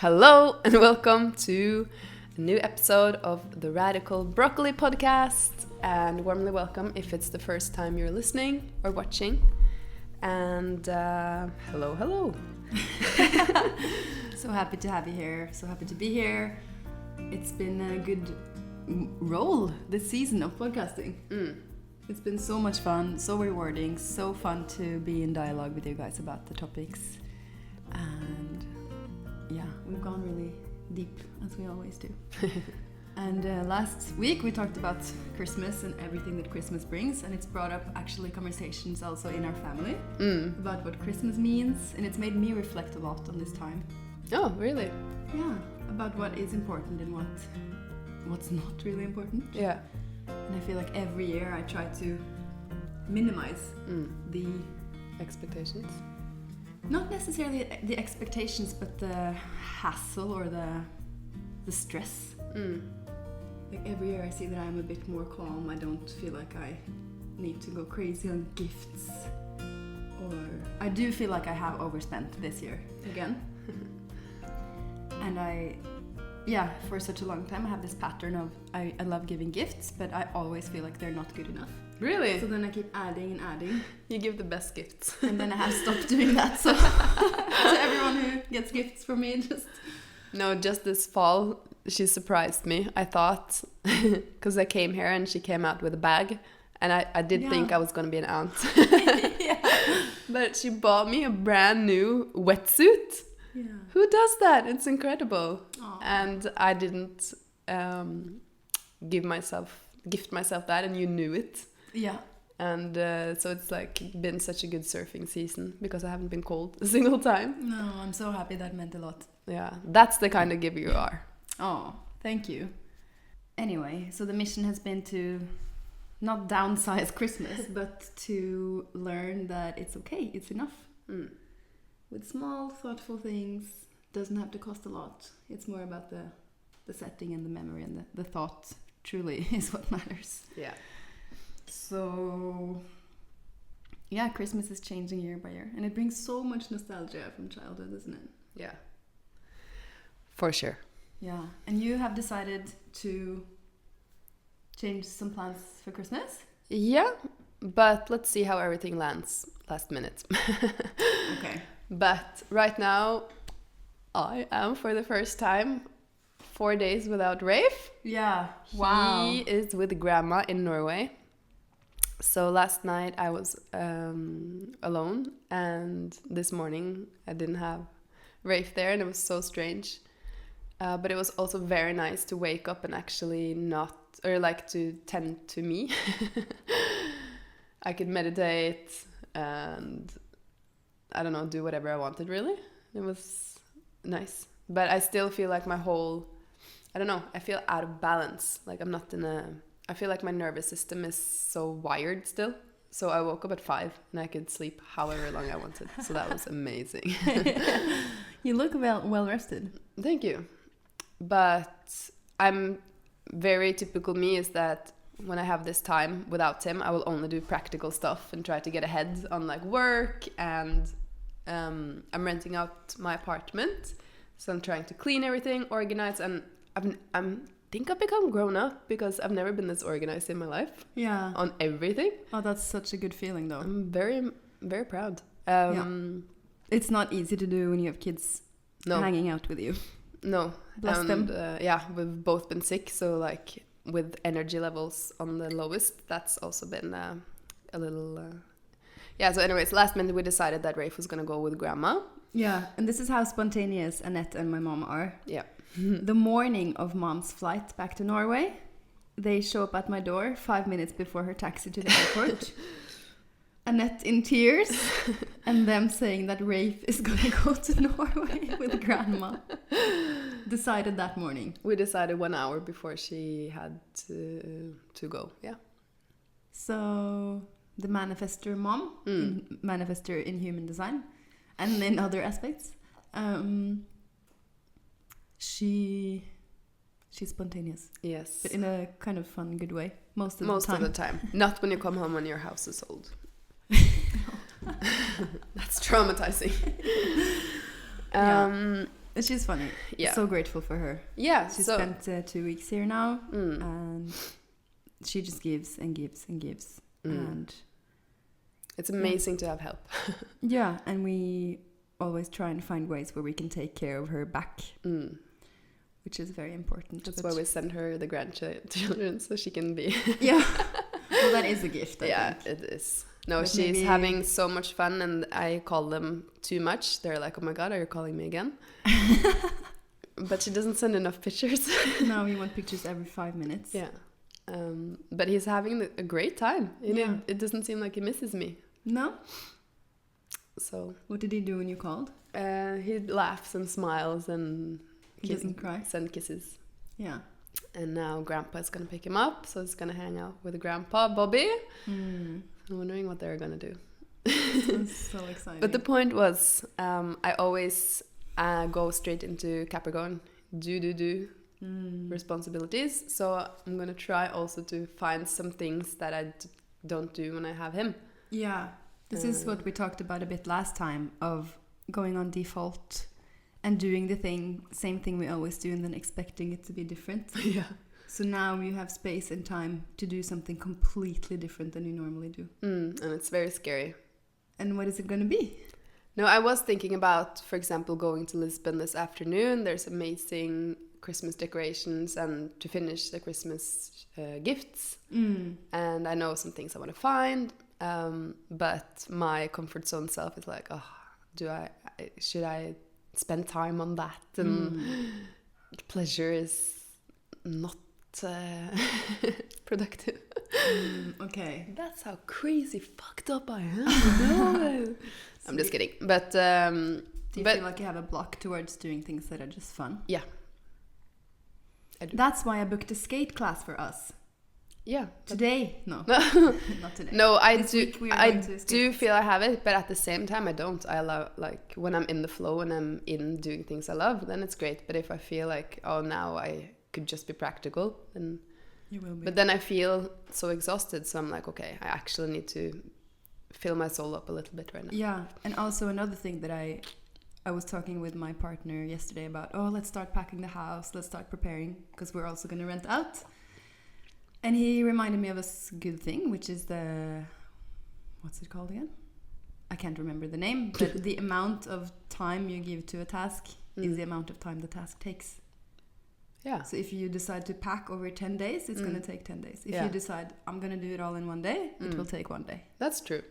Hello and welcome to a new episode of the Radical Broccoli podcast, and warmly welcome if it's the first time you're listening or watching. And hello. So happy to have you here. So happy to be here. It's been a good roll this season of podcasting. It's been so much fun, so rewarding, so fun to be in dialogue with you guys about the topics. And yeah, we've gone really deep, as we always do. And last week we talked about Christmas and everything that Christmas brings, and it's brought up actually conversations also in our family about what Christmas means, and it's made me reflect a lot on this time. Oh, really? Yeah, about what is important and what's not really important. Yeah. And I feel like every year I try to minimize the expectations. Not necessarily the expectations, but the hassle or the stress. Like every year I see that I'm a bit more calm. I don't feel like I need to go crazy on gifts. Or I do feel like I have overspent this year again. And for such a long time I have this pattern of I love giving gifts, but I always feel like they're not good enough. Really? So then I keep adding and adding. You give the best gifts. And then I have stopped doing that. So to everyone who gets gifts from me, just this fall, she surprised me. I thought, because I came here and she came out with a bag, and I did think I was going to be an aunt. But she bought me a brand new wetsuit. Yeah. Who does that? It's incredible. Aww. And I didn't gift myself that, and you knew it. Yeah. And so it's like been such a good surfing season because I haven't been cold a single time. No, I'm so happy. That meant a lot. Yeah, that's the kind of giver you are. Oh, thank you. Anyway, so the mission has been to not downsize Christmas, but to learn that it's okay, it's enough. With small, thoughtful things, doesn't have to cost a lot. It's more about the setting and the memory, and the thought truly is what matters. Yeah. So, yeah, Christmas is changing year by year, and it brings so much nostalgia from childhood, doesn't it? Yeah. For sure. Yeah. And you have decided to change some plans for Christmas? Yeah, but let's see how everything lands last minute. Okay. But right now, I am for the first time 4 days without Rafe. Yeah. Wow. He is with grandma in Norway. So last night I was alone, and this morning I didn't have Rafe there, and it was so strange. But it was also very nice to wake up and actually to tend to me. I could meditate and, I don't know, do whatever I wanted, really. It was nice. But I still feel like I feel out of balance. Like I feel like my nervous system is so wired still. So I woke up at 5 and I could sleep however long I wanted. So that was amazing. You look well rested. Thank you. But I'm very typical me is that when I have this time without Tim, I will only do practical stuff and try to get ahead on like work, and I'm renting out my apartment. So I'm trying to clean everything, organize, and I think I've become grown up because I've never been this organized in my life. Yeah. On everything. Oh, that's such a good feeling though. I'm very, very proud. It's not easy to do when you have kids hanging out with you. No. Bless them. We've both been sick, so like with energy levels on the lowest, that's also been a little... So anyways, last minute we decided that Rafe was going to go with grandma. Yeah, and this is how spontaneous Annette and my mom are. Yeah. The morning of mom's flight back to Norway, they show up at my door 5 minutes before her taxi to the airport. Annette in tears, and them saying that Rafe is going to go to Norway with grandma. Decided that morning. We decided 1 hour before she had to go, yeah. So the manifestor mom, manifestor in human design, and in other aspects, she's spontaneous. Yes. But in a kind of fun, good way. Most of the time. Not when you come home and your house is sold. That's traumatizing. She's funny. Yeah. So grateful for her. Yeah. She spent 2 weeks here now, and she just gives and gives and gives. And it's amazing to have help. Yeah, and we always try and find ways where we can take care of her back, which is very important. That's why we send her the grandchildren, so she can be... Yeah. Well, that is a gift, I think. It is. No, But she's having so much fun, and I call them too much. They're like, oh my God, are you calling me again? But she doesn't send enough pictures. No, we want pictures every 5 minutes. Yeah. But he's having a great time. It doesn't seem like he misses me. No? So... What did he do when you called? He laughs and smiles and... He doesn't cry? Send kisses. Yeah. And now Grandpa is going to pick him up, so he's going to hang out with Grandpa, Bobby. I'm wondering what they're going to do. Sounds so exciting. But the point was, I always go straight into Capricorn, do responsibilities. So I'm going to try also to find some things that I don't do when I have him. Yeah. This is what we talked about a bit last time, of going on default and doing the same thing we always do, and then expecting it to be different. Yeah. So now you have space and time to do something completely different than you normally do. And it's very scary. And what is it going to be? No, I was thinking about, for example, going to Lisbon this afternoon. There's amazing Christmas decorations and to finish the Christmas gifts. And I know some things I want to find. But my comfort zone self is like, oh, should I spend time on that? And pleasure is not productive. Okay. That's how crazy fucked up I am. No. I'm just kidding. But do you feel like you have a block towards doing things that are just fun? Yeah. I do. That's why I booked a skate class for us. Yeah. Today? No. Not today. No, I This do. week we are I going to do skate. feel I have it, but at the same time, I don't. I love, like, when I'm in the flow and I'm in doing things I love, then it's great. But if I feel like, oh, now I could just be practical, then You will be. But then I feel so exhausted, so I'm like, okay, I actually need to fill my soul up a little bit right now. Yeah, and also another thing that I was talking with my partner yesterday about, let's start packing the house, let's start preparing, because we're also going to rent out. And he reminded me of a good thing, which is what's it called again? I can't remember the name, but the amount of time you give to a task is the amount of time the task takes. Yeah. So if you decide to pack over 10 days, it's going to take 10 days. If you decide, I'm going to do it all in one day, it will take 1 day. That's true.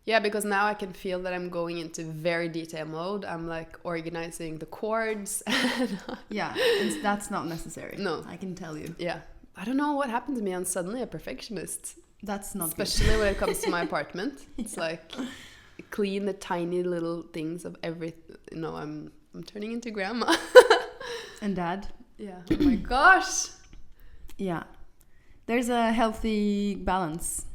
Yeah, because now I can feel that I'm going into very detail mode. I'm like organizing the cords. Yeah, and that's not necessary. No. I can tell you. Yeah. I don't know what happened to me. I'm suddenly a perfectionist. That's not Especially when it comes to my apartment. It's like clean the tiny little things of everything. No, I'm turning into grandma. And dad. Yeah. Oh my gosh. Yeah. There's a healthy balance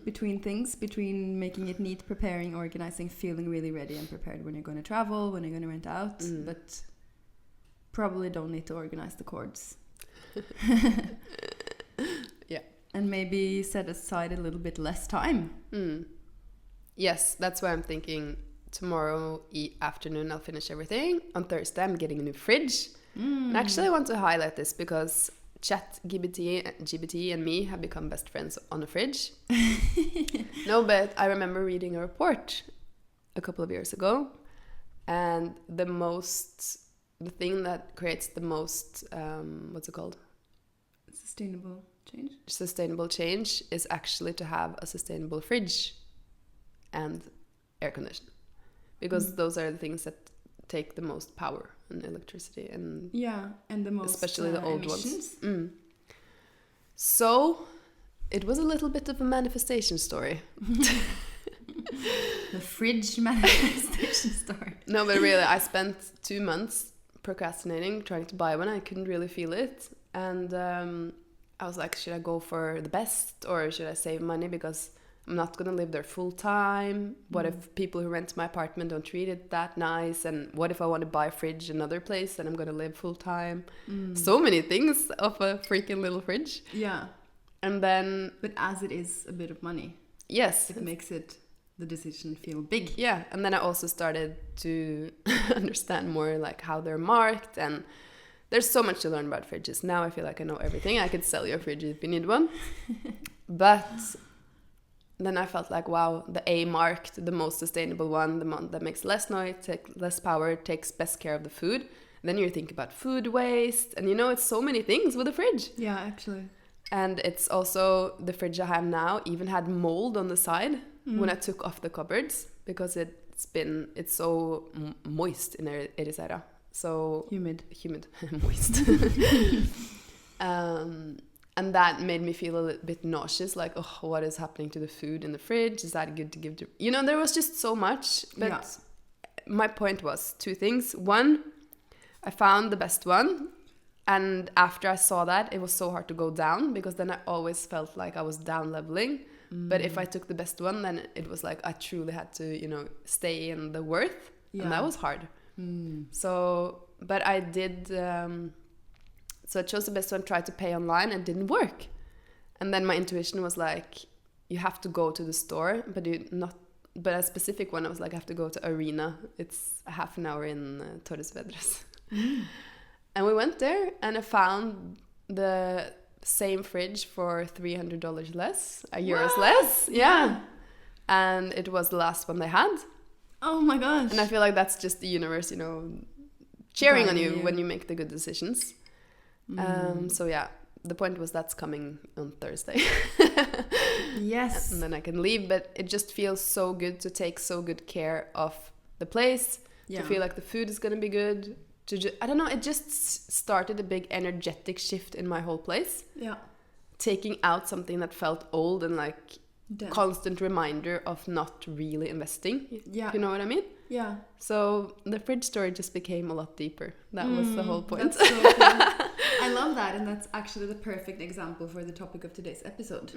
between things, between making it neat, preparing, organizing, feeling really ready and prepared when you're going to travel, when you're going to rent out, but probably don't need to organize the cords. Yeah. And maybe set aside a little bit less time. Yes, that's why I'm thinking tomorrow afternoon I'll finish everything. On Thursday I'm getting a new fridge. And actually I want to highlight this because ChatGPT and me have become best friends on a fridge. No, but I remember reading a report a couple of years ago, and the thing that creates the most what's it called? Sustainable change is actually to have a sustainable fridge and air conditioning, because those are the things that take the most power and electricity, and and the most especially the old emissions. ones. So it was a little bit of a manifestation story. The fridge manifestation story. No, but really, I spent 2 months procrastinating, trying to buy one. I couldn't really feel it, and I was like, should I go for the best or should I save money because I'm not going to live there full time? What if people who rent my apartment don't treat it that nice? And what if I want to buy a fridge another place and I'm going to live full time? So many things of a freaking little fridge. Yeah. And then... But as it is a bit of money. Yes. It makes it the decision feel big. Yeah, and then I also started to understand more like how they're marked, and there's so much to learn about fridges. Now I feel like I know everything. I could sell you a fridge if you need one. But then I felt like, wow, the A marked, the most sustainable one, the one that makes less noise, takes less power, takes best care of the food. Then you think about food waste, and it's so many things with a fridge. Yeah, actually. And it's also, the fridge I have now even had mold on the side when I took off the cupboards, because it's so moist in Ericeira. So humid, moist. And that made me feel a little bit nauseous, like, oh, what is happening to the food in the fridge? Is that good to give to... there was just so much. But my point was 2 things. One, I found the best one. And after I saw that, it was so hard to go down, because then I always felt like I was down leveling. But if I took the best one, then it was like I truly had to, stay in the worth. Yeah. And that was hard. So, but I did... so I chose the best one, tried to pay online, and it didn't work. And then my intuition was like, you have to go to the store, but a specific one, I was like, I have to go to Arena. It's a half an hour in Torres Vedras. And we went there, and I found the same fridge for $300 less, euros less. Yeah. And it was the last one they had. Oh my gosh. And I feel like that's just the universe, cheering on you when you make the good decisions. So yeah, the point was that's coming on Thursday. Yes. And then I can leave, but it just feels so good to take so good care of the place, to feel like the food is going to be good. I don't know, it just started a big energetic shift in my whole place. Yeah. Taking out something that felt old and like constant reminder of not really investing. Yeah. You know what I mean? Yeah. So the fridge story just became a lot deeper. That was the whole point. That's so cool. I love that, and that's actually the perfect example for the topic of today's episode,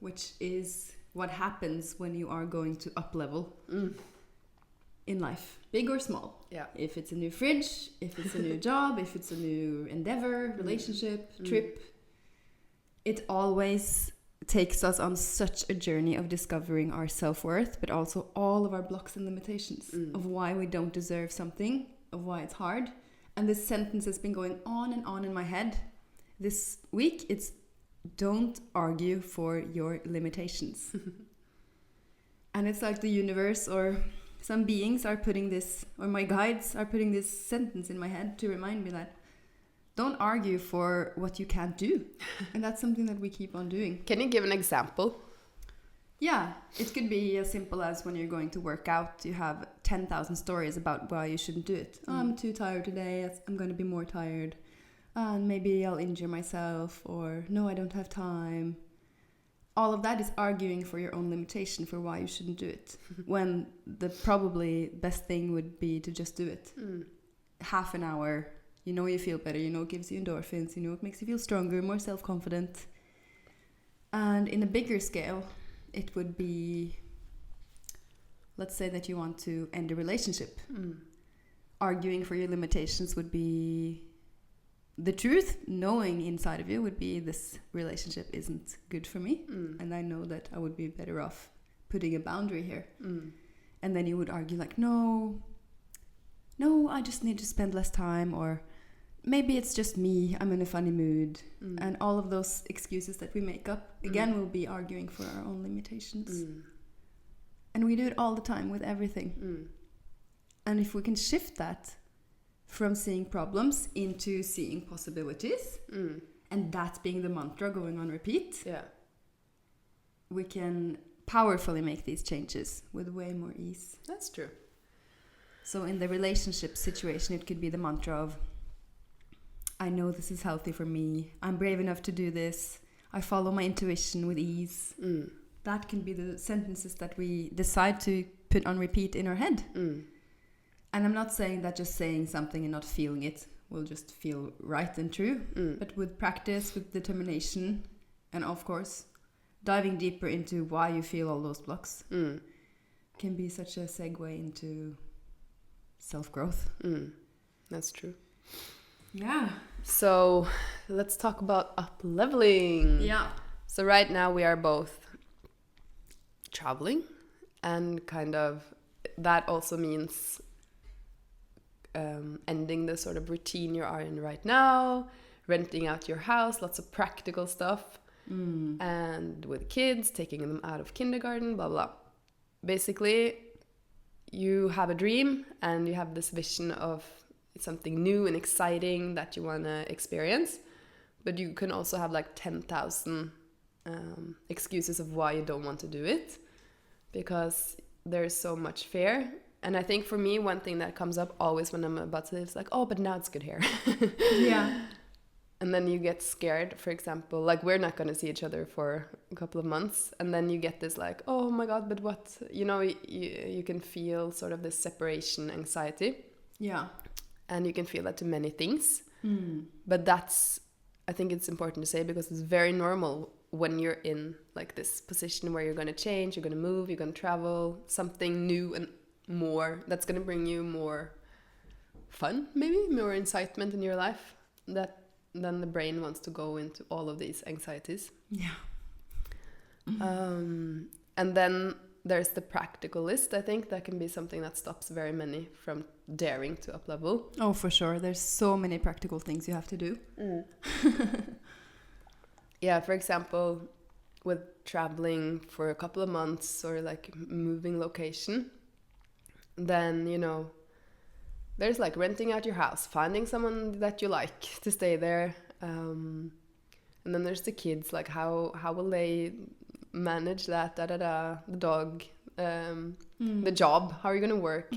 which is what happens when you are going to up-level in life, big or small. Yeah. If it's a new fridge, if it's a new job, if it's a new endeavor, relationship, trip, it always takes us on such a journey of discovering our self-worth, but also all of our blocks and limitations of why we don't deserve something, of why it's hard. And this sentence has been going on and on in my head this week. It's, don't argue for your limitations. And it's like the universe or some beings are putting this, or my guides are putting this sentence in my head to remind me that don't argue for what you can't do. And that's something that we keep on doing. Can you give an example? Yeah, it could be as simple as when you're going to work out, you have 10,000 stories about why you shouldn't do it. Oh, I'm too tired today, I'm going to be more tired. And maybe I'll injure myself, or no, I don't have time. All of that is arguing for your own limitation for why you shouldn't do it. When the probably best thing would be to just do it. Half an hour, you feel better, it gives you endorphins, it makes you feel stronger, more self-confident. And in a bigger scale, it would be, let's say that you want to end a relationship. Arguing for your limitations would be the truth. Knowing inside of you would be, this relationship isn't good for me. And I know that I would be better off putting a boundary here. And then you would argue like, no, I just need to spend less time, or maybe it's just me, I'm in a funny mood. And all of those excuses that we make up, again, will be arguing for our own limitations. And we do it all the time with everything. And if we can shift that from seeing problems into seeing possibilities, and that being the mantra going on repeat, we can powerfully make these changes with way more ease. That's true. So in the relationship situation, it could be the mantra of, I know this is healthy for me. I'm brave enough to do this. I follow my intuition with ease. That can be the sentences that we decide to put on repeat in our head. And I'm not saying that just saying something and not feeling it will just feel right and true. But with practice, with determination, and of course, diving deeper into why you feel all those blocks can be such a segue into self-growth. That's true. Yeah. So let's talk about up-leveling. Yeah. So right now we are both traveling And kind of that also means ending the sort of routine you are in right now, renting out your house, lots of practical stuff, and with kids, taking them out of kindergarten, blah, blah. Basically, you have a dream and you have this vision of something new and exciting that you want to experience, but you can also have like 10,000 excuses of why you don't want to do it, because there's so much fear. And I think for me, one thing that comes up always when I'm about to leave is like, oh, but now it's good here. Yeah. And then you get scared, for example, like we're not going to see each other for a couple of months. And then you get this like, oh my God, but what? You know, you can feel sort of this separation anxiety. Yeah. And you can feel that to many things. But that's, I think it's important to say, because it's very normal when you're in like this position where you're going to change, you're going to move, you're going to travel, something new and more that's going to bring you more fun, maybe more excitement in your life, that then the brain wants to go into all of these anxieties. Yeah. And then there's the practical list. I think that can be something that stops very many from daring to uplevel. Oh, for sure. There's so many practical things you have to do. Yeah, for example, with traveling for a couple of months or like moving location, then, you know, there's like renting out your house, finding someone that you like to stay there. And then there's the kids, like how will they manage that, the dog, the job, how are you going to work?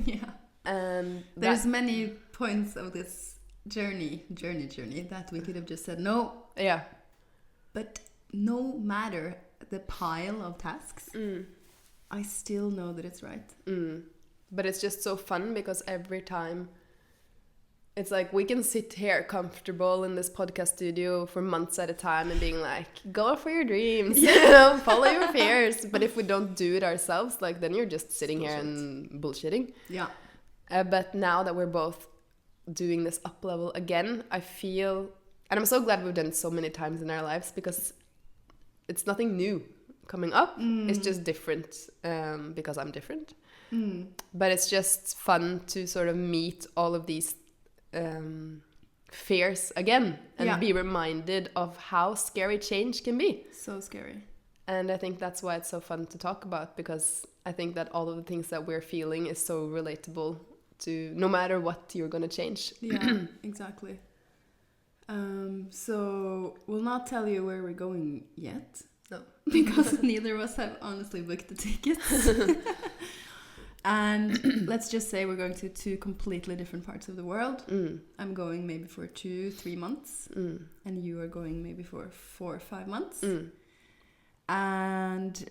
Yeah. And there's many points of this journey that we could have just said no. Yeah. But no matter the pile of tasks, I still know that it's right. But it's just so fun, because every time it's like we can sit here comfortable in this podcast studio for months at a time and being like, go for your dreams, you know, follow your fears. But if we don't do it ourselves, like then you're just sitting here and bullshitting. Yeah. But now that we're both doing this Uplevel again, I feel, and I'm so glad we've done it so many times in our lives, because it's nothing new coming up. It's just different because I'm different. But it's just fun to sort of meet all of these fears again and be reminded of how scary change can be. So scary. And I think that's why it's so fun to talk about, because I think that all of the things that we're feeling is so relatable to no matter what you're going to change. Yeah, exactly. So we'll not tell you where we're going yet. No. Because neither of us have honestly booked the tickets. And let's just say we're going to 2 completely different parts of the world. I'm going maybe for 2-3 months. And you are going maybe for 4 or 5 months. And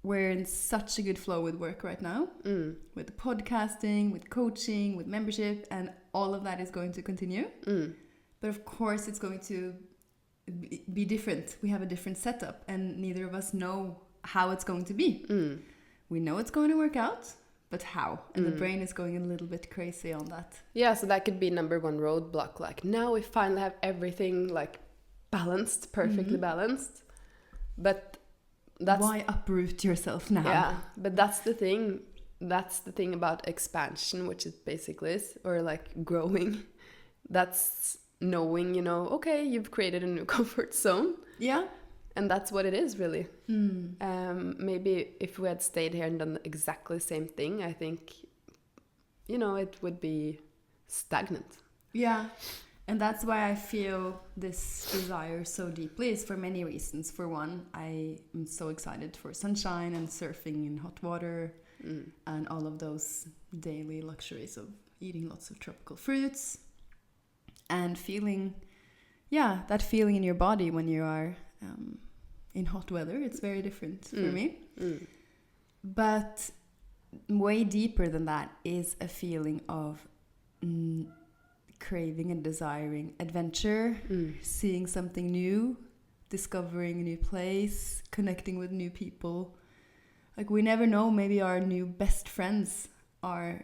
we're in such a good flow with work right now. With the podcasting, with coaching, with membership. And all of that is going to continue. But of course it's going to be different. We have a different setup. And neither of us know how it's going to be. We know it's going to work out. But how? And the brain is going a little bit crazy on that. Yeah, so that could be number one roadblock. Like, now we finally have everything like balanced, perfectly balanced. But that's... Why uproot yourself now? Yeah, but that's the thing. That's the thing about expansion, which it basically is, or like growing. That's knowing, you know, okay, you've created a new comfort zone. Yeah. And that's what it is, really. Maybe if we had stayed here and done exactly the same thing, I think, you know, it would be stagnant. Yeah. And that's why I feel this desire so deeply, is for many reasons. For one, I am so excited for sunshine and surfing in hot water and all of those daily luxuries of eating lots of tropical fruits and feeling, that feeling in your body when you are... in hot weather. It's very different for me. But way deeper than that is a feeling of craving and desiring adventure, seeing something new, discovering a new place, connecting with new people. Like, we never know, maybe our new best friends are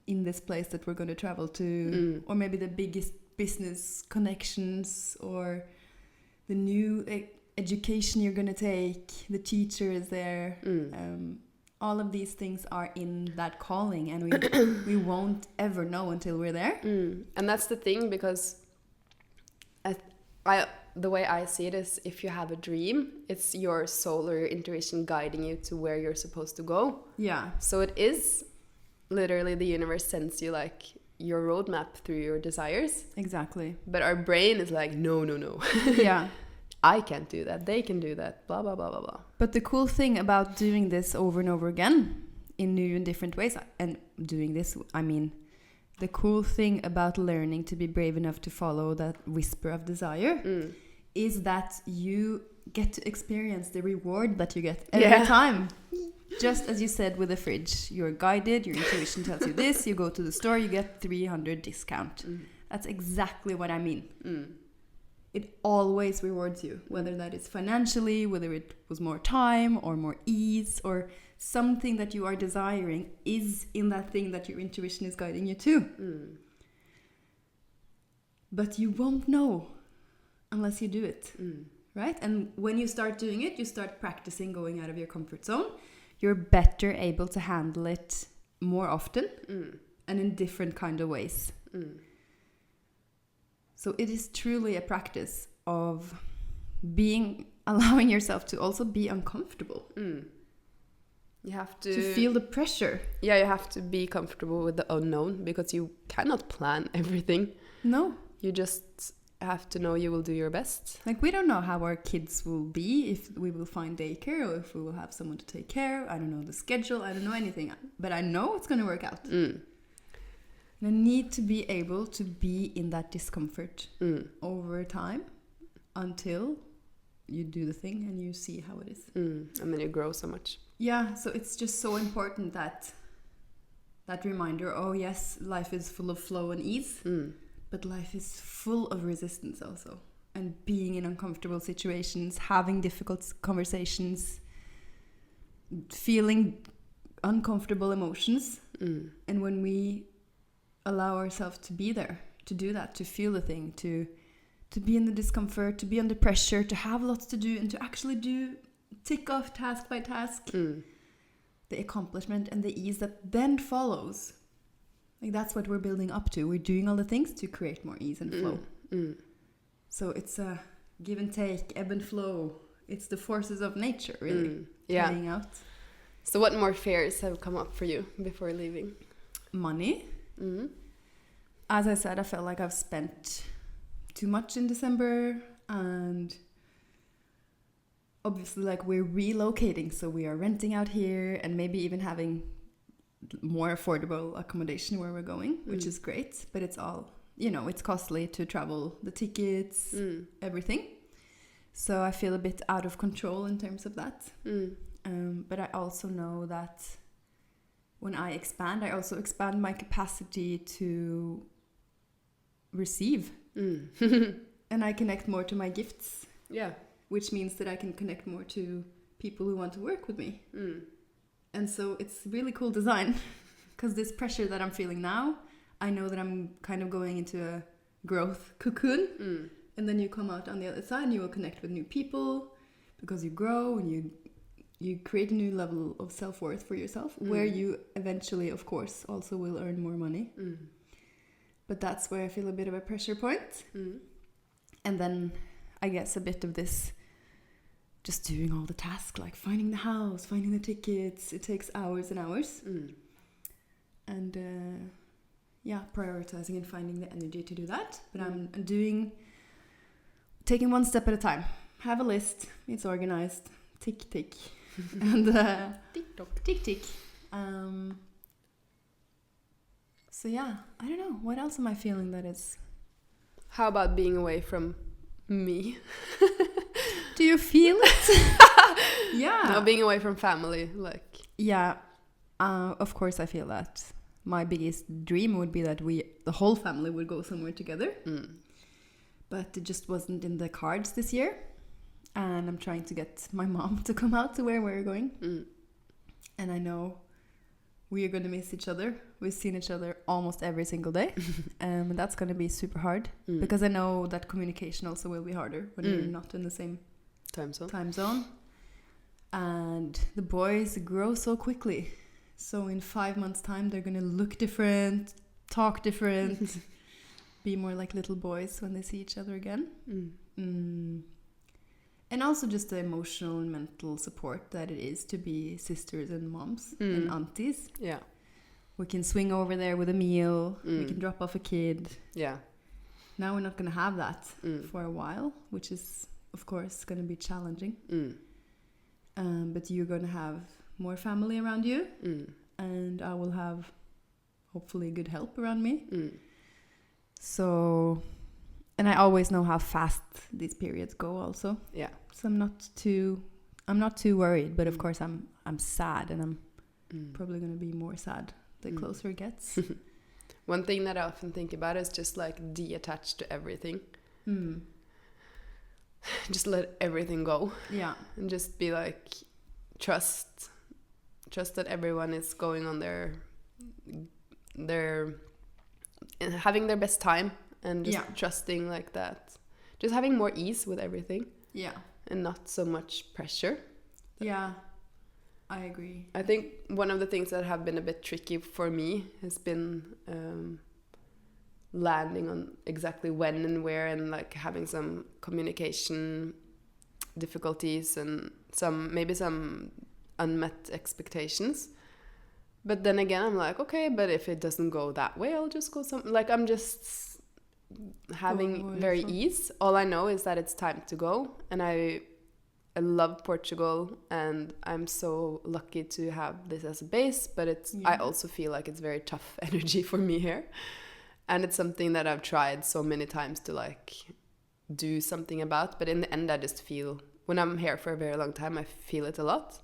in this place that we're going to travel to, or maybe the biggest business connections, or the new education you're going to take, the teacher is there. All of these things are in that calling, and we won't ever know until we're there. And that's the thing, because the way I see it is, if you have a dream, it's your soul or your intuition guiding you to where you're supposed to go. Yeah. So it is literally the universe sends you like your roadmap through your desires. Exactly. But our brain is like, no. Yeah. I can't do that. They can do that. Blah, blah, blah, blah, blah. But the cool thing about doing this over and over again in new and different ways, and doing this, I mean, the cool thing about learning to be brave enough to follow that whisper of desire is that you get to experience the reward that you get every time. Just as you said with the fridge, you're guided, your intuition tells you this, you go to the store, you get 300 discount. That's exactly what I mean. It always rewards you, whether that is financially, whether it was more time or more ease, or something that you are desiring is in that thing that your intuition is guiding you to. But you won't know unless you do it, right? And when you start doing it, you start practicing going out of your comfort zone. You're better able to handle it more often and in different kind of ways. So it is truly a practice of allowing yourself to also be uncomfortable. You have to feel the pressure. Yeah, you have to be comfortable with the unknown, because you cannot plan everything. No. You just have to know you will do your best. Like, we don't know how our kids will be, if we will find daycare or if we will have someone to take care. I don't know the schedule. I don't know anything. But I know it's going to work out. And I need to be able to be in that discomfort over time until you do the thing and you see how it is. And then you grow so much. Yeah, so it's just so important that reminder, oh yes, life is full of flow and ease, but life is full of resistance also. And being in uncomfortable situations, having difficult conversations, feeling uncomfortable emotions. And when we allow ourselves to be there, to do that, to feel the thing, to be in the discomfort, to be under pressure, to have lots to do, and to actually tick off task by task, the accomplishment and the ease that then follows. Like, that's what we're building up to. We're doing all the things to create more ease and flow. So it's a give and take, ebb and flow. It's the forces of nature, really, playing out. So what more fears have come up for you before leaving? Money. As I said, I felt like I've spent too much in December, and obviously, like, we're relocating, so we are renting out here and maybe even having more affordable accommodation where we're going, which is great, but it's all, it's costly to travel, the tickets, everything. So I feel a bit out of control in terms of that. But I also know that when I expand, I also expand my capacity to receive. And I connect more to my gifts. Yeah. Which means that I can connect more to people who want to work with me. And so it's really cool design, because this pressure that I'm feeling now, I know that I'm kind of going into a growth cocoon. And then you come out on the other side and you will connect with new people, because you grow and you create a new level of self-worth for yourself, where you eventually, of course, also will earn more money. But that's where I feel a bit of a pressure point. And then I guess a bit of this, just doing all the tasks, like finding the house, finding the tickets. It takes hours and hours. And prioritizing and finding the energy to do that. But I'm taking one step at a time. Have a list. It's organized. Tick, tick. And TikTok. tick, tick. So yeah, I don't know. What else am I feeling that is... How about being away from me? Do you feel it? Yeah. No, being away from family, like... Yeah, of course I feel that. My biggest dream would be that the whole family would go somewhere together. But it just wasn't in the cards this year. And I'm trying to get my mom to come out to where we're going. And I know we are going to miss each other. We've seen each other almost every single day. And that's going to be super hard. Because I know that communication also will be harder when you're not in the same time zone. And the boys grow so quickly. So in 5 months' time, they're going to look different, talk different, be more like little boys when they see each other again. And also just the emotional and mental support that it is to be sisters and moms and aunties. Yeah. We can swing over there with a meal. We can drop off a kid. Yeah. Now we're not going to have that for a while, which is, of course, going to be challenging. But you're going to have more family around you. And I will have, hopefully, good help around me. So, and I always know how fast these periods go also. Yeah. So I'm not too worried, but of course I'm sad, and I'm probably going to be more sad the closer it gets. One thing that I often think about is just like detach to everything. Just let everything go. Yeah. And just be like, trust that everyone is going on their having their best time, and just trusting like that. Just having more ease with everything. Yeah. And not so much pressure. Yeah. I agree. I think one of the things that have been a bit tricky for me has been landing on exactly when and where, and like having some communication difficulties and maybe some unmet expectations. But then again, I'm like, okay, but if it doesn't go that way, I'll just go like I'm just having very ease. All I know is that it's time to go, and I love Portugal, and I'm so lucky to have this as a base, but I also feel like it's very tough energy for me here. And it's something that I've tried so many times to like do something about, but in the end I just feel, when I'm here for a very long time, I feel it a lot.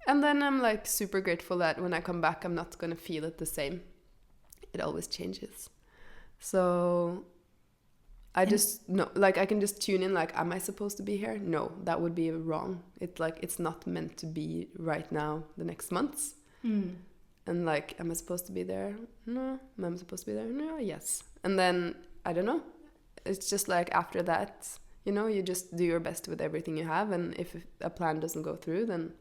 And then I'm like super grateful that when I come back, I'm not gonna feel it the same. It always changes. So I just know, like I can just tune in, like, am I supposed to be here? No, that would be wrong. It's not meant to be right now, the next months. And like, am I supposed to be there? No. Am I supposed to be there? No, yes. And then, I don't know. It's just like after that, you just do your best with everything you have. And if a plan doesn't go through, then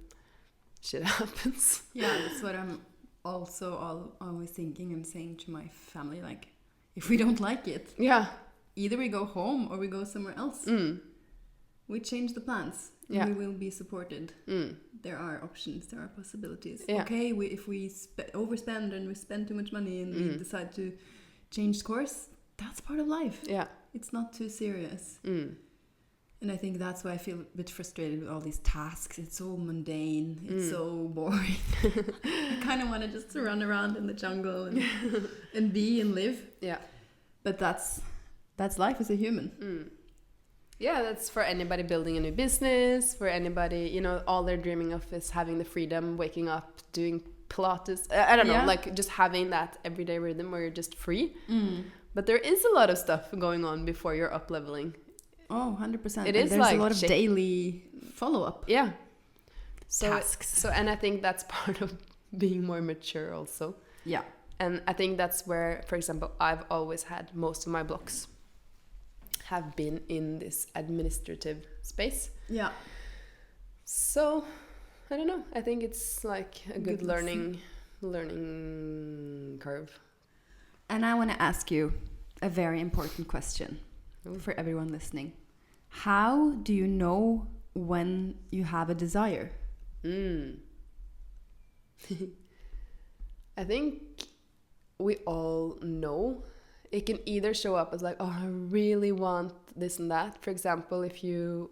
shit happens. Yeah, that's what I'm also always thinking and saying to my family. Like, if we don't like it, either we go home or we go somewhere else. We change the plans. Yeah. We will be supported. There are options, there are possibilities. Yeah. Okay, if we overspend and we spend too much money and we decide to change course, that's part of life. Yeah. It's not too serious. And I think that's why I feel a bit frustrated with all these tasks. It's so mundane. It's so boring. I kind of want to just run around in the jungle and be and live. Yeah. But that's life as a human. Yeah, that's for anybody building a new business, for anybody, all they're dreaming of is having the freedom, waking up, doing Pilates. I don't know, like just having that everyday rhythm where you're just free. But there is a lot of stuff going on before you're up-leveling. Oh, 100%. It is there's like a lot of daily follow-up tasks. And I think that's part of being more mature also. Yeah. And I think that's where, for example, I've always had most of my blocks have been in this administrative space. Yeah. So, I don't know. I think it's like a good learning curve. And I want to ask you a very important question for everyone listening. How do you know when you have a desire? I think we all know. It can either show up as like, oh, I really want this and that. For example, if you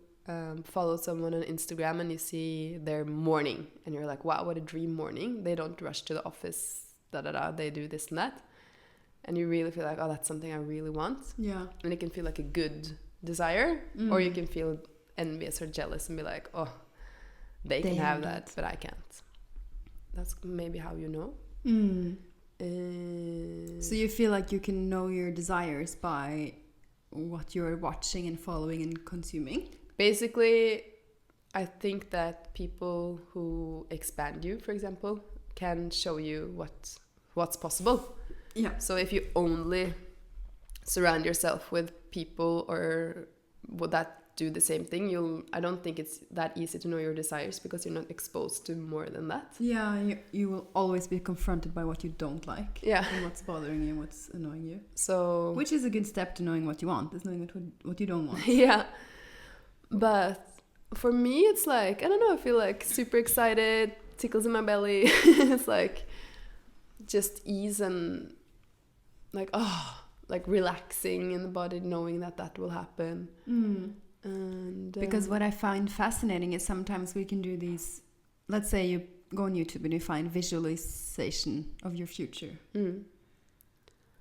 follow someone on Instagram and you see their morning and you're like, wow, what a dream morning. They don't rush to the office, they do this and that. And you really feel like, oh, that's something I really want. Yeah. And it can feel like a good desire, or you can feel envious or jealous and be like, oh, they can have that, but I can't. That's maybe how you know. So you feel like you can know your desires by what you're watching and following and consuming? Basically, I think that people who expand you, for example, can show you what's possible. Yeah. So if you only surround yourself with people or that do the same thing, I don't think it's that easy to know your desires because you're not exposed to more than that. Yeah, you will always be confronted by what you don't like. Yeah. And what's bothering you, what's annoying you. So, which is a good step to knowing what you want, is knowing what you don't want. Yeah. But for me, it's like, I don't know, I feel like super excited, tickles in my belly. It's like just ease and like, like relaxing in the body, knowing that will happen. And because what I find fascinating is sometimes we can do these, let's say you go on YouTube and you find visualization of your future.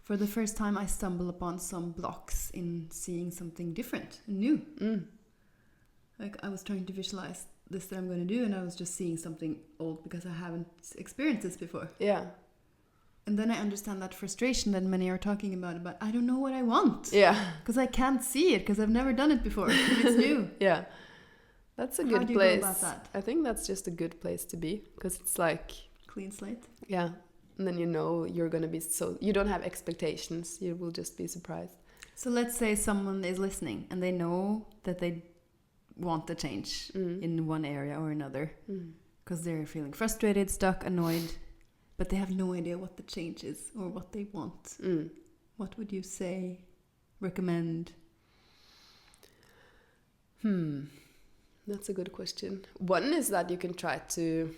For the first time I stumble upon some blocks in seeing something different and new. Like I was trying to visualize this that I'm going to do, and I was just seeing something old because I haven't experienced this before. Yeah. And then I understand that frustration that many are talking about I don't know what I want. Yeah. Because I can't see it, because I've never done it before. It's new. Yeah. That's a good How do you place. go about that? I think that's just a good place to be, because it's like... Clean slate. Yeah. And then you know you're going to be you don't have expectations. You will just be surprised. So let's say someone is listening and they know that they want the change in one area or another. Because they're feeling frustrated, stuck, annoyed. But they have no idea what the change is or what they want. What would you say, recommend? That's a good question. One is that you can try to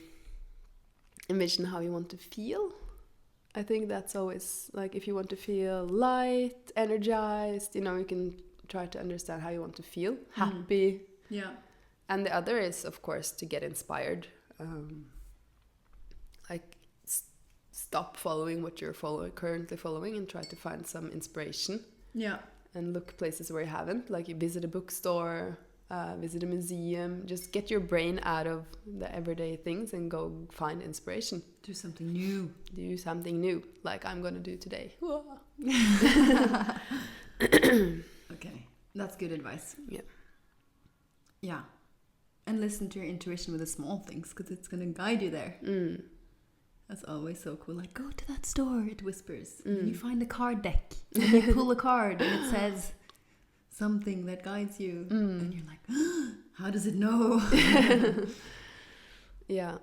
envision how you want to feel. I think that's always, like, if you want to feel light, energized, you can try to understand how you want to feel, happy. Yeah. And the other is, of course, to get inspired. Like, stop following what you're currently following and try to find some inspiration. Yeah. And look places where you haven't, like you visit a bookstore, visit a museum. Just get your brain out of the everyday things and go find inspiration. Do something new. Do something new, like I'm going to do today. Okay, that's good advice. Yeah. Yeah. And listen to your intuition with the small things, because it's going to guide you there. That's always so cool. Like, go to that store, it whispers. And you find a card deck. And you pull a card and it says something that guides you. And you're like, how does it know? Yeah.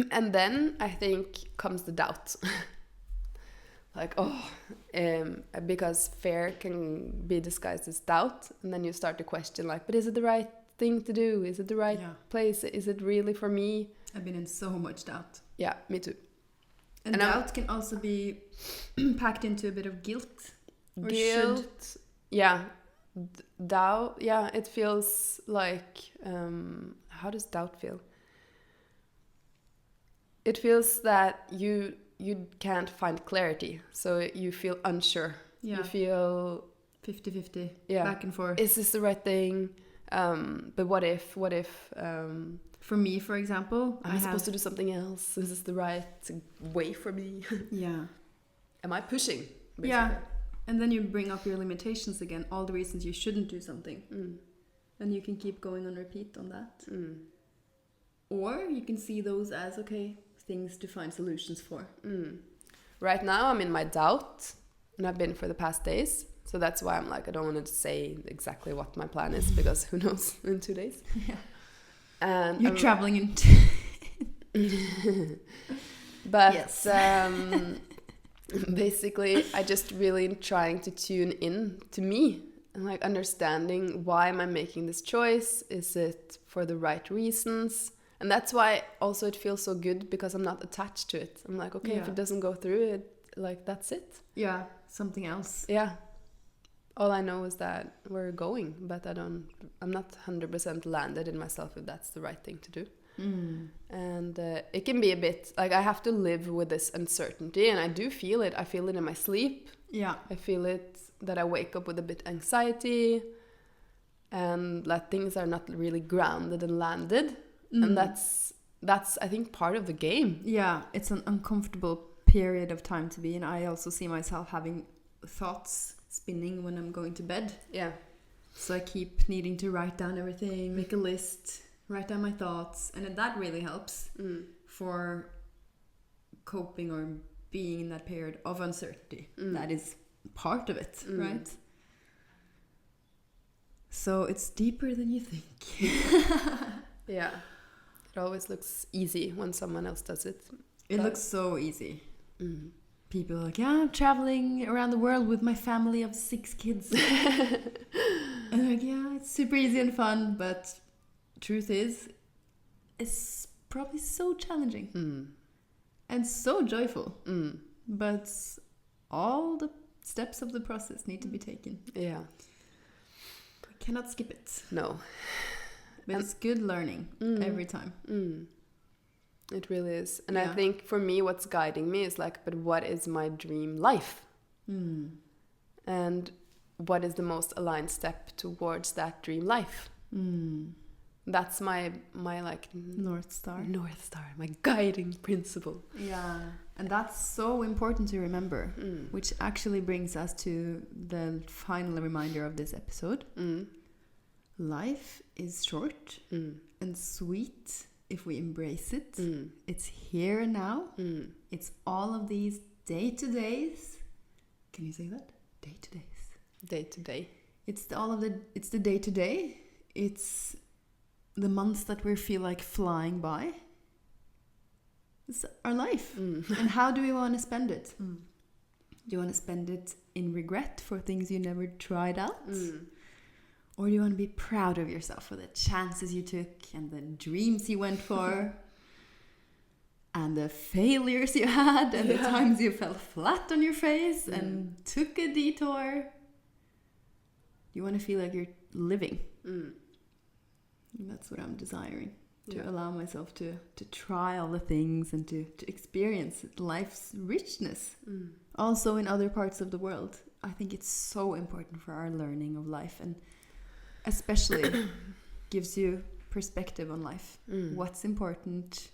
And then I think comes the doubt. Like, because fear can be disguised as doubt. And then you start to question, like, but is it the right thing to do? Is it the right place? Is it really for me? I've been in so much doubt. Yeah, me too. And doubt can also be packed into a bit of guilt. Guilt. Yeah. Doubt. Yeah, it feels like... how does doubt feel? It feels that you can't find clarity. So you feel unsure. Yeah. You feel... 50-50. Yeah. Back and forth. Is this the right thing? But what if... For me, for example, am I supposed to do something else? Is this the right way for me? Yeah. Am I pushing? Basically? Yeah. And then you bring up your limitations again, all the reasons you shouldn't do something. And you can keep going on repeat on that. Or you can see those as, okay, things to find solutions for. Right now, I'm in my doubt, and I've been for the past days. So that's why I'm like, I don't want to say exactly what my plan is, because who knows in 2 days. Yeah. And you're traveling in... But yes. Basically, I just really trying to tune in to me and like understanding, why am I making this choice? Is it for the right reasons? And that's why also it feels so good, because I'm not attached to it. I'm like, okay, if it doesn't go through it, like that's it. Yeah, something else. Yeah. All I know is that we're going, but I'm not 100% landed in myself if that's the right thing to do. And it can be a bit like I have to live with this uncertainty, and I do feel it. I feel it in my sleep. Yeah. I feel it that I wake up with a bit anxiety, and that things are not really grounded and landed. And that's I think part of the game. Yeah, it's an uncomfortable period of time to be in. I also see myself having thoughts spinning when I'm going to bed. Yeah. So I keep needing to write down everything, make a list, write down my thoughts, and that really helps for coping or being in that period of uncertainty. That is part of it, right? So it's deeper than you think. Yeah. It always looks easy when someone else does it. It looks so easy. Mm. People are like, yeah, I'm traveling around the world with my family of 6 kids. And I'm like, yeah, it's super easy and fun, but truth is, it's probably so challenging and so joyful. But all the steps of the process need to be taken. Yeah. We cannot skip it. No. But it's good learning every time. It really is. And Yeah. I think for me, what's guiding me is like, but what is my dream life? And what is the most aligned step towards that dream life? That's my like North Star. North Star, my guiding principle. Yeah. And that's so important to remember, which actually brings us to the final reminder of this episode. Life is short and sweet if we embrace it. It's here and now. It's all of these day-to-days. Can you say that? Day-to-days. Day to day. It's the day-to-day. It's the months that we feel like flying by. It's our life. And how do we want to spend it? Do you want to spend it in regret for things you never tried out? Or do you want to be proud of yourself for the chances you took and the dreams you went for and the failures you had and the times you fell flat on your face and took a detour? You want to feel like you're living. And that's what I'm desiring. To allow myself to try all the things and to experience life's richness. Also in other parts of the world. I think it's so important for our learning of life, and especially gives you perspective on life. What's important.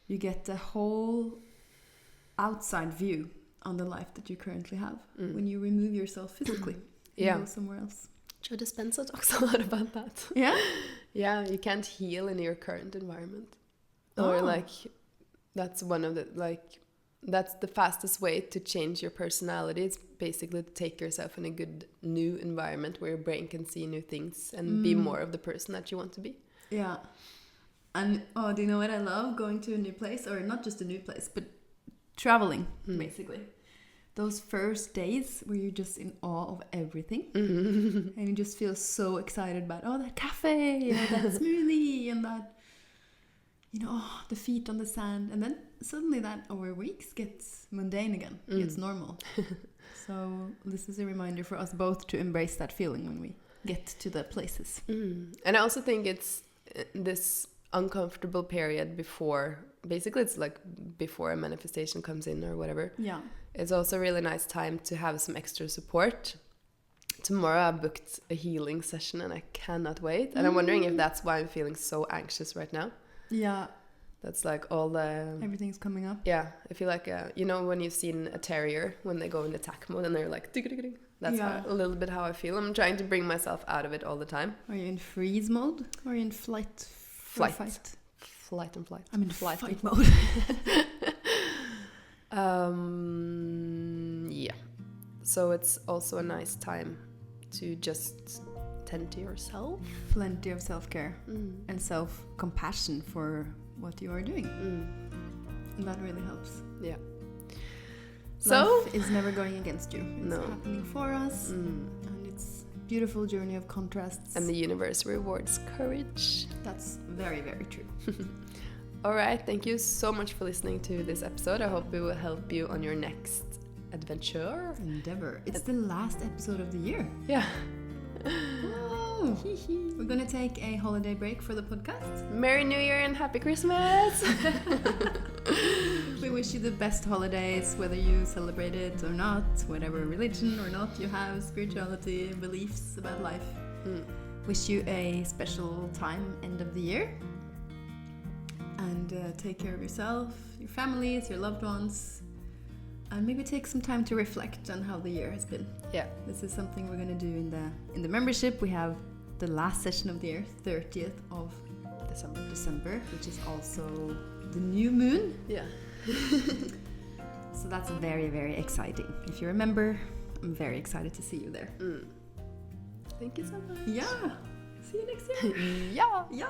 You get the whole outside view on the life that you currently have when you remove yourself physically and go somewhere else. Joe Dispenza talks a lot about that. Yeah? Yeah, you can't heal in your current environment. Or like, that's one of the, like, that's the fastest way to change your personality. It's basically to take yourself in a good new environment where your brain can see new things and be more of the person that you want to be. Yeah. And, do you know what I love? Going to a new place, or not just a new place, but traveling, basically. Those first days where you're just in awe of everything. And you just feel so excited about, that cafe, that smoothie, and that, the feet on the sand. And then suddenly that over weeks gets mundane again. It's normal. So this is a reminder for us both to embrace that feeling when we get to the places. And I also think it's this uncomfortable period before, basically it's like before a manifestation comes in or whatever. Yeah. It's also a really nice time to have some extra support. Tomorrow I booked a healing session and I cannot wait. And I'm wondering if that's why I'm feeling so anxious right now. Yeah. That's like all the... Everything's coming up. Yeah. I feel like, when you've seen a terrier, when they go in attack mode and they're like... That's a little bit how I feel. I'm trying to bring myself out of it all the time. Are you in freeze mode? Or are you in flight? Flight and flight. I'm in fight mode. Yeah. So it's also a nice time to just tend to yourself. Plenty of self-care and self-compassion for what you are doing. And that really helps. Yeah. Life is never going against you. It's No. happening for us. And it's a beautiful journey of contrasts. And the universe rewards courage. That's very, very true. All right. Thank you so much for listening to this episode. I hope it will help you on your next adventure. Endeavor. It's the last episode of the year. Yeah. Oh. We're going to take a holiday break for the podcast. Merry New Year and Happy Christmas. We wish you the best holidays, whether you celebrate it or not, whatever religion or not you have, spirituality, beliefs about life. Wish you a special time, end of the year. And take care of yourself, your families, your loved ones. And maybe take some time to reflect on how the year has been. Yeah. This is something we're going to do in the membership. We have the last session of the year, 30th of December, which is also the new moon. Yeah. So that's very, very exciting. If you're a member, I'm very excited to see you there. Thank you so much. Yeah. See you next year. Ja! Ja.